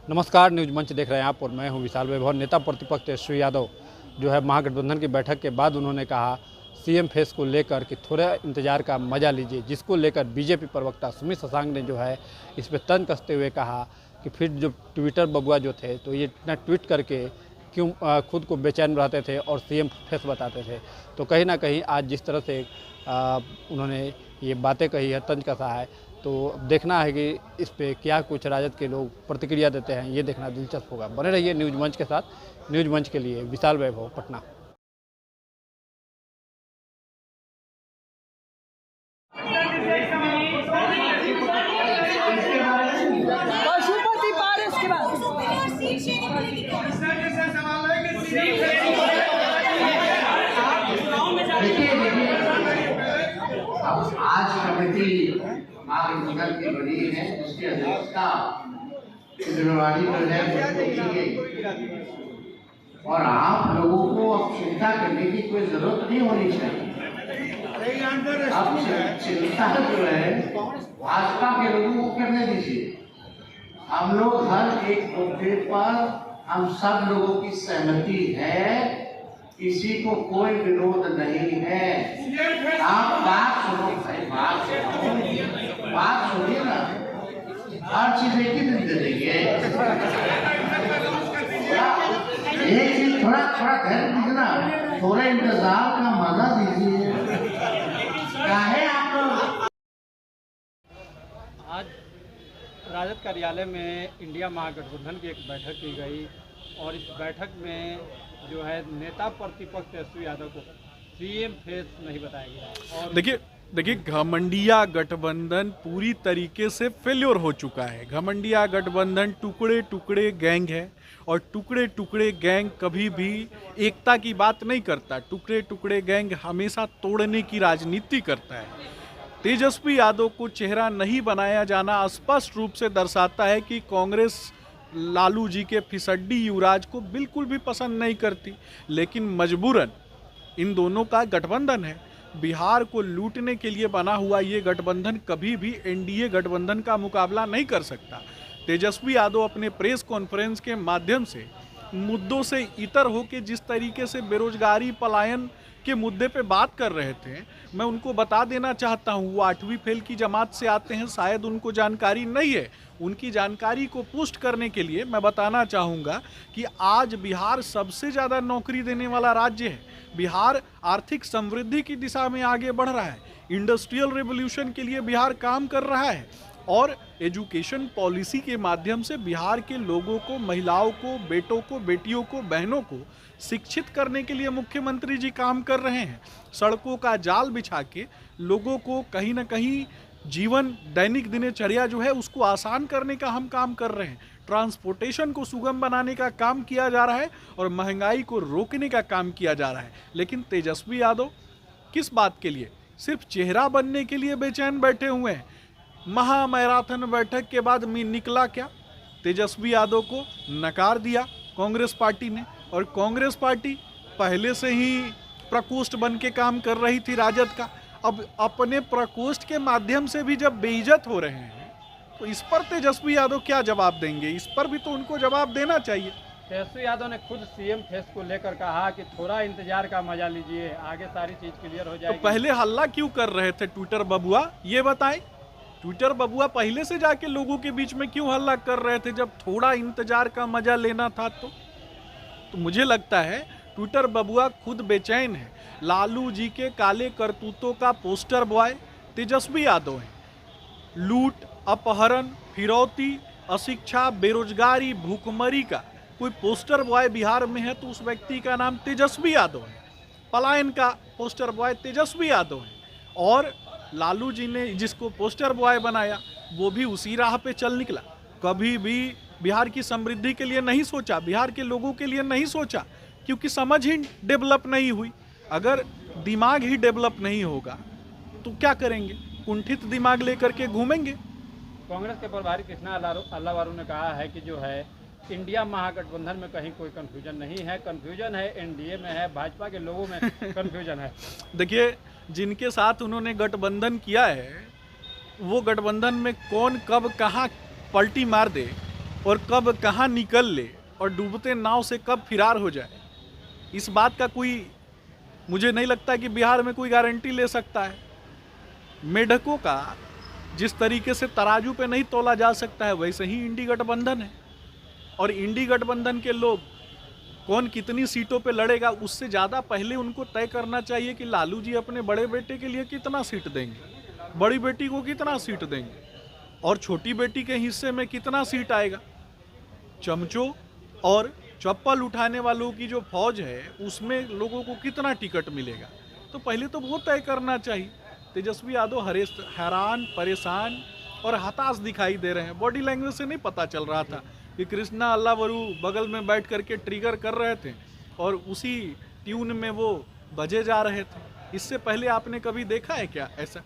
नमस्कार, न्यूज मंच देख रहे हैं आप और मैं हूं विशाल वैभव। नेता प्रतिपक्ष तेजस्वी यादव जो है महागठबंधन की बैठक के बाद उन्होंने कहा सीएम फेस को लेकर कि थोड़ा इंतजार का मजा लीजिए, जिसको लेकर बीजेपी प्रवक्ता सुमित शशांक ने जो है इस पर तंज कसते हुए कहा कि फिर जो ट्विटर बबुआ जो थे तो ये इतना ट्वीट करके क्यों खुद को बेचैन रहते थे और सीएम फेस बताते थे। तो कहीं ना कहीं आज जिस तरह से उन्होंने ये बातें कही है, तंज कसा है, तो देखना है कि इस पे क्या कुछ राजद के लोग प्रतिक्रिया देते हैं, ये देखना दिलचस्प होगा। बने रहिए न्यूज मंच के साथ। न्यूज मंच के लिए विशाल वैभव, पटना। पशुपति पारस के बाद अब आज कमेटी महागठबंधन की बनी है, उसकी अध्यक्षता जिम्मेवारी की गई और आप लोगों को अब चिंता करने की कोई जरूरत नहीं होनी चाहिए। अब चिंता जो है भाजपा के लोगों को करने दीजिए। हम लोग हर एक मुद्दे पर हम सब लोगों की सहमति है, किसी को कोई विरोध नहीं है। आप बात सुनो भाई, बात सुनिए ना। हर चीज एक ही दिन दे देंगे। एक चीज थोड़ा धैर्य दीजिए ना, थोड़ा इंतजार का मजा दीजिए। काहे आप लोग आज राजद कार्यालय में इंडिया महागठबंधन की एक बैठक की गई और इस बैठक में जो है नेता प्रतिपक्ष तेजस्वी यादव को सीएम फेस नहीं बताया गया। और देखिए घमंडिया गठबंधन पूरी तरीके से फेल्योर हो चुका है। घमंडिया गठबंधन टुकड़े टुकड़े गैंग है और टुकड़े टुकड़े गैंग कभी भी एकता की बात नहीं करता। टुकड़े टुकड़े गैंग हमेशा तोड़ने की राजनीति करता है। तेजस्वी यादव को चेहरा नहीं बनाया जाना स्पष्ट रूप से दर्शाता है कि कांग्रेस लालू जी के फिसड्डी युवराज को बिल्कुल भी पसंद नहीं करती, लेकिन मजबूरन इन दोनों का गठबंधन है। बिहार को लूटने के लिए बना हुआ ये गठबंधन कभी भी एनडीए गठबंधन का मुकाबला नहीं कर सकता। तेजस्वी यादव अपने प्रेस कॉन्फ्रेंस के माध्यम से मुद्दों से इतर होकर जिस तरीके से बेरोजगारी पलायन के मुद्दे पे बात कर रहे थे, मैं उनको बता देना चाहता हूँ, वो 8वीं फेल की जमात से आते हैं, शायद उनको जानकारी नहीं है। उनकी जानकारी को पुष्ट करने के लिए मैं बताना चाहूँगा कि आज बिहार सबसे ज़्यादा नौकरी देने वाला राज्य है। बिहार आर्थिक समृद्धि की दिशा में आगे बढ़ रहा है। इंडस्ट्रियल रेवोल्यूशन के लिए बिहार काम कर रहा है और एजुकेशन पॉलिसी के माध्यम से बिहार के लोगों को, महिलाओं को, बेटों को, बेटियों को, बहनों को शिक्षित करने के लिए मुख्यमंत्री जी काम कर रहे हैं। सड़कों का जाल बिछा के लोगों को कहीं ना कहीं जीवन, दैनिक दिनचर्या जो है उसको आसान करने का हम काम कर रहे हैं। ट्रांसपोर्टेशन को सुगम बनाने का काम किया जा रहा है और महंगाई को रोकने का काम किया जा रहा है। लेकिन तेजस्वी यादव किस बात के लिए? सिर्फ चेहरा बनने के लिए बेचैन बैठे हुए हैं। महा मैराथन बैठक के बाद में निकला क्या? तेजस्वी यादव को नकार दिया कांग्रेस पार्टी ने, और कांग्रेस पार्टी पहले से ही प्रकोष्ठ बन के काम कर रही थी राजद का। अब अपने प्रकोष्ठ के माध्यम से भी जब बेइज्जत हो रहे हैं तो इस पर तेजस्वी यादव क्या जवाब देंगे? इस पर भी तो उनको जवाब देना चाहिए। तेजस्वी यादव ने खुद सीएम फेस को लेकर कहा कि थोड़ा इंतजार का मजा लीजिए, आगे सारी चीज क्लियर हो जाएगी। तो पहले हल्ला क्यों कर रहे थे ट्विटर बबुआ, ये बताएं? ट्विटर बबुआ पहले से जाके लोगों के बीच में क्यों हल्ला कर रहे थे जब थोड़ा इंतजार का मजा लेना था? तो मुझे लगता है ट्विटर बबुआ खुद बेचैन है। लालू जी के काले करतूतों का पोस्टर बॉय तेजस्वी यादव है। लूट, अपहरण, फिरौती, अशिक्षा, बेरोजगारी, भूखमरी का कोई पोस्टर बॉय बिहार में है तो उस व्यक्ति का नाम तेजस्वी यादव है। पलायन का पोस्टर बॉय तेजस्वी यादव है और लालू जी ने जिसको पोस्टर बॉय बनाया वो भी उसी राह पे चल निकला। कभी भी बिहार की समृद्धि के लिए नहीं सोचा, बिहार के लोगों के लिए नहीं सोचा, क्योंकि समझ ही डेवलप नहीं हुई। अगर दिमाग ही डेवलप नहीं होगा तो क्या करेंगे? कुंठित दिमाग लेकर के घूमेंगे। कांग्रेस के प्रभारी कृष्णा अल्लावारू ने कहा है कि जो है इंडिया महागठबंधन में कहीं कोई कंफ्यूजन नहीं है, कंफ्यूजन है एनडीए में है, भाजपा के लोगों में कंफ्यूजन है। देखिए, जिनके साथ उन्होंने गठबंधन किया है वो गठबंधन में कौन कब कहाँ पलटी मार दे और कब कहाँ निकल ले और डूबते नाव से कब फिरार हो जाए, इस बात का कोई मुझे नहीं लगता कि बिहार में कोई गारंटी ले सकता है। मेढकों का जिस तरीके से तराजू पे नहीं तोला जा सकता है, वैसे ही इंडी गठबंधन है। और इंडी गठबंधन के लोग कौन कितनी सीटों पे लड़ेगा, उससे ज़्यादा पहले उनको तय करना चाहिए कि लालू जी अपने बड़े बेटे के लिए कितना सीट देंगे, बड़ी बेटी को कितना सीट देंगे और छोटी बेटी के हिस्से में कितना सीट आएगा। चमचों और चप्पल उठाने वालों की जो फौज है उसमें लोगों को कितना टिकट मिलेगा, तो पहले तो वो तय करना चाहिए। तेजस्वी यादव हैरान, परेशान और हताश दिखाई दे रहे हैं। बॉडी लैंग्वेज से नहीं पता चल रहा था कि कृष्णा अल्लावरू बगल में बैठ करके ट्रिगर कर रहे थे और उसी ट्यून में वो बजे जा रहे थे। इससे पहले आपने कभी देखा है क्या ऐसा?